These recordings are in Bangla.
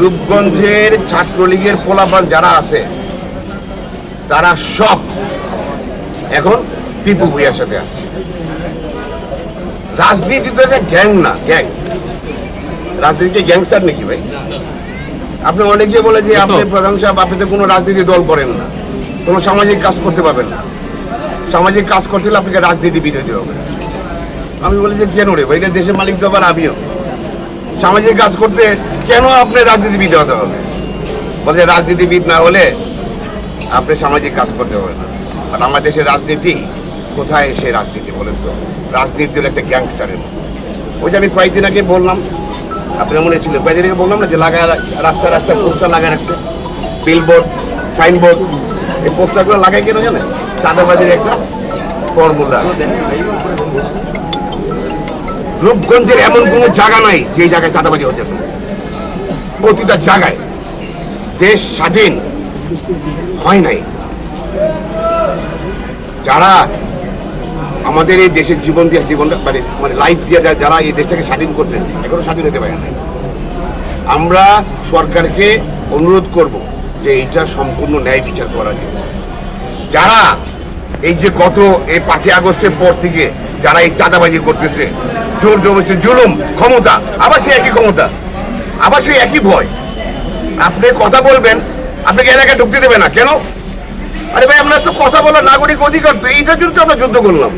রূপগঞ্জের ছাত্রলীগের পোলাপান যারা আছে তারা সব এখন টিপু ভূঁইয়ার সাথে আছে। রাজনীতি তো এটা গ্যাং না, গ্যাং রাজনীতি গ্যাংস্টার নাকি ভাই? আপনি অনেকে বলে যে আপনি প্রধান সাহেব আপনি তো কোনো রাজনীতি দল করেন না, কোনো সামাজিক কাজ করতে পারবেন না, সামাজিক কাজ করতে হলে আপনাকে রাজনীতি বিরোধী হবে। আমি বলি যে কেন রে ভাই, এটা দেশের মালিক তো আবার আমিও, সামাজিক কাজ করতে কেন আপনি রাজনীতিবিদ হতে হবে? বলে রাজনীতিবিদ না হলে আপনি সামাজিক কাজ করতে হবে না। আর আমার দেশের রাজনীতি কোথায় সে রাজনীতি বলেন তো? রাজনীতি হলো একটা গ্যাংস্টারের মতো। ওই যে আমি কয়েকদিন আগে বললাম, আপনার মনে ছিল কয়েকদিন আগে বললাম না যে লাগায় রাস্তায় রাস্তায় পোস্টার লাগায় রাখছে, বিলবোর্ড, সাইনবোর্ড। এই পোস্টারগুলো লাগায় কেন জানেন? চাঁদাবাজির একটা ফর্মুলা। রূপগঞ্জের এমন কোনো জায়গা নাই যে জায়গায় চাঁদাবাজি হতেছে। প্রতিটা জায়গায় দেশ স্বাধীন হয় নাই। যারা আমাদের এই দেশের জীবন দিয়ে মানে লাইফ দিয়ে যারা এই দেশটাকে স্বাধীন করছে এখনো স্বাধীন হতে পারে না। আমরা সরকারকে অনুরোধ করব যে এইটার সম্পূর্ণ ন্যায় বিচার করা যায়। যারা এই যে গত এই 5ই আগস্টের পর থেকে যারা এই চাঁদাবাজি করতেছে, জোর জবরদস্তি, জুলুম, ক্ষমতা, আবার সেই একই ক্ষমতা, আবার সেই একই ভয়। আপনি কথা বলবেন, আপনাকে এলাকায় ঢুকতে দেবে না কেন? আরে ভাই, আপনার তো কথা বলার নাগরিক অধিকার, তো এইটার জন্য তো আমরা যুদ্ধ করলাম।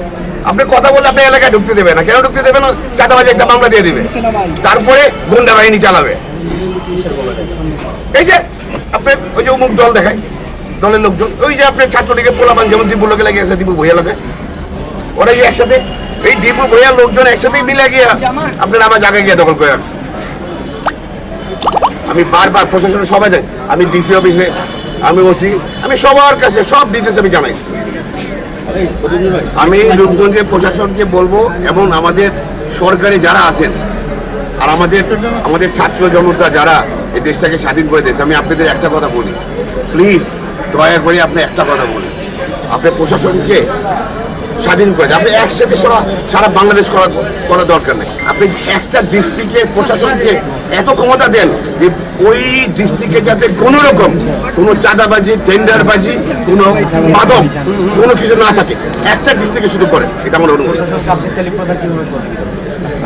আপনি কথা বললে আপনি এলাকায় ঢুকতে দেবে না কেন? ঢুকতে দেবে না, চাঁদাবাজি একটা মামলা দিয়ে দিবে, তারপরে গুন্ডা বাহিনী চালাবে। এই যে আপনি ওই যে অমুক দল দেখায়, দলের লোকজন, ওই যে আপনার ছাত্রলীগের পোলাপান যেমন দীপু লোকে লাগে গেছে, দীপু ভূঁইয়া লোকে, ওরা এই একসাথে এই দীপু ভূঁইয়ার লোকজন একসাথেই মিলে গিয়ে আপনার আমার জায়গায় গিয়ে দখল করে রাখছে। আমি বারবার প্রশাসনের সবাই যাই, আমি ডিসি অফিসে, আমি ওসি, আমি সবার কাছে সব ডিটেলস আমি জানাইছি। আমি রূপগঞ্জের প্রশাসনকে বলবো এবং আমাদের সরকারে যারা আছেন আর আমাদের ছাত্র জনতা যারা এই দেশটাকে স্বাধীন করে দিয়েছে, আমি আপনাদের একটা কথা বলি, প্লিজ দয়া করে আপনি একটা কথা বলুন, আপনি প্রশাসনকে স্বাধীন করে দেন। আপনি একসাথে সারা বাংলাদেশ করার দরকার নেই। আপনি একটা ডিস্ট্রিক্টের প্রশাসনকে এত ক্ষমতা দেন যে ওই ডিস্ট্রিক্টে যাতে কোনো রকম কোনো চাঁদাবাজি, টেন্ডারবাজি, কোনো মাদক, কোনো কিছু না থাকে, একটা ডিস্ট্রিক্টে শুধু করে। এটা আমার অনুরোধ।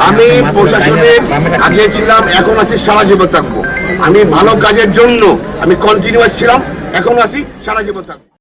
আমি প্রশাসনের আগে ছিলাম, এখন আছি, সারা জীবন থাকবো। আমি ভালো কাজের জন্য আমি কন্টিনিউয়াস ছিলাম, এখন আছি, সারা জীবন থাকবো।